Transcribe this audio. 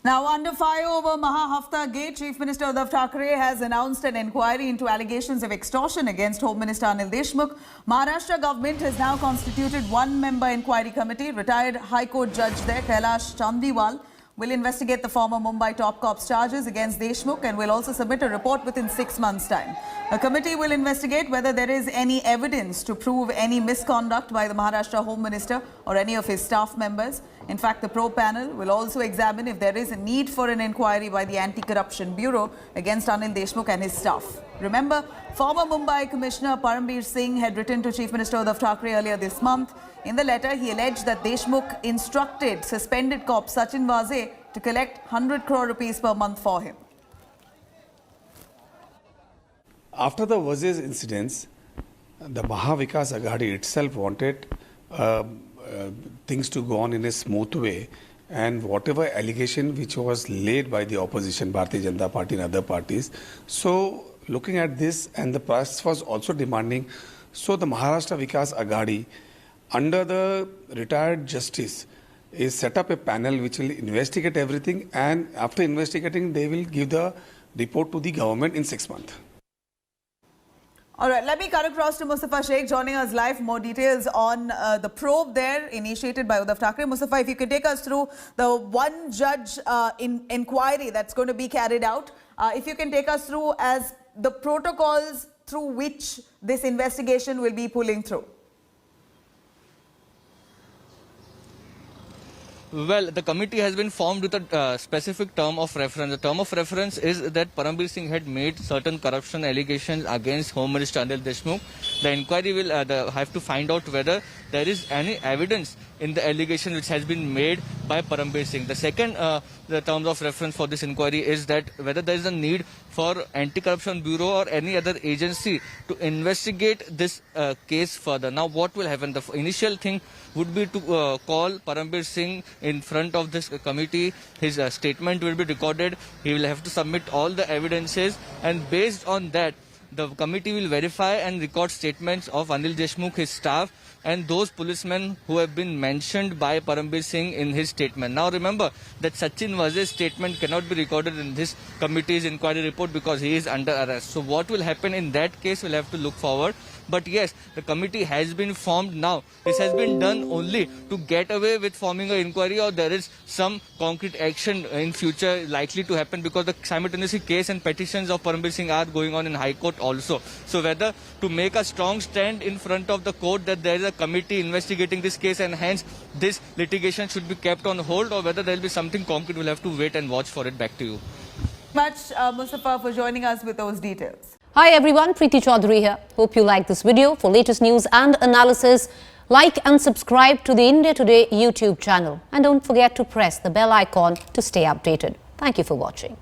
Now, under fire over Maha Hafta Gate, Chief Minister Uddhav Thackeray has announced an inquiry into allegations of extortion against Home Minister Anil Deshmukh. Maharashtra government has now constituted one-member inquiry committee. Retired High Court Judge there, Kailash Chandiwal, will investigate the former Mumbai top cops charges against Deshmukh and will also submit a report within 6 months' time. A committee will investigate whether there is any evidence to prove any misconduct by the Maharashtra Home Minister or any of his staff members. In fact, the probe panel will also examine if there is a need for an inquiry by the Anti-Corruption Bureau against Anil Deshmukh and his staff. Remember, former Mumbai Commissioner Parambir Singh had written to Chief Minister Uddhav Thackeray earlier this month. In the letter, he alleged that Deshmukh instructed suspended cop Sachin Vaze to collect 100 crore rupees per month for him. After the Vaze's incidents, the Maha Vikas Aghadi itself wanted things to go on in a smooth way, and whatever allegation which was laid by the opposition, Bharatiya Janata Party and other parties. So, looking at this, and the press was also demanding, so the Maharashtra Vikas Aghadi, under the retired justice, is set up a panel which will investigate everything, and after investigating, they will give the report to the government in 6 months. All right, let me cut across to Mustafa Sheikh joining us live. More details on the probe there initiated by Uddhav Thackeray. Mustafa, if you could take us through the one judge inquiry that's going to be carried out. If you can take us through as the protocols through which this investigation will be pulling through. Well, the committee has been formed with a specific term of reference. The term of reference is that Parambir Singh had made certain corruption allegations against Home Minister Anil Deshmukh. The inquiry will have to find out whether there is any evidence in the allegation which has been made by Parambir Singh. The second the terms of reference for this inquiry is that whether there is a need for Anti-Corruption Bureau or any other agency to investigate this case further. Now, what will happen? The initial thing would be to call Parambir Singh in front of this committee. His statement will be recorded. He will have to submit all the evidences, and based on that, the committee will verify and record statements of Anil Deshmukh, his staff, and those policemen who have been mentioned by Parambir Singh in his statement. Now remember that Sachin Vaze's statement cannot be recorded in this committee's inquiry report because he is under arrest. So what will happen in that case, we'll have to look forward. But yes, the committee has been formed now. This has been done only to get away with forming an inquiry, or there is some concrete action in future likely to happen, because the simultaneously case and petitions of Parambir Singh are going on in High Court also. So whether to make a strong stand in front of the court that there is a committee investigating this case and hence this litigation should be kept on hold, or whether there will be something concrete, we'll have to wait and watch for it. Back to you. Much, Mustafa, for joining us with those details. Hi everyone, Preeti Chaudhary here. Hope you like this video. For latest news and analysis, like and subscribe to the India Today YouTube channel. And don't forget to press the bell icon to stay updated. Thank you for watching.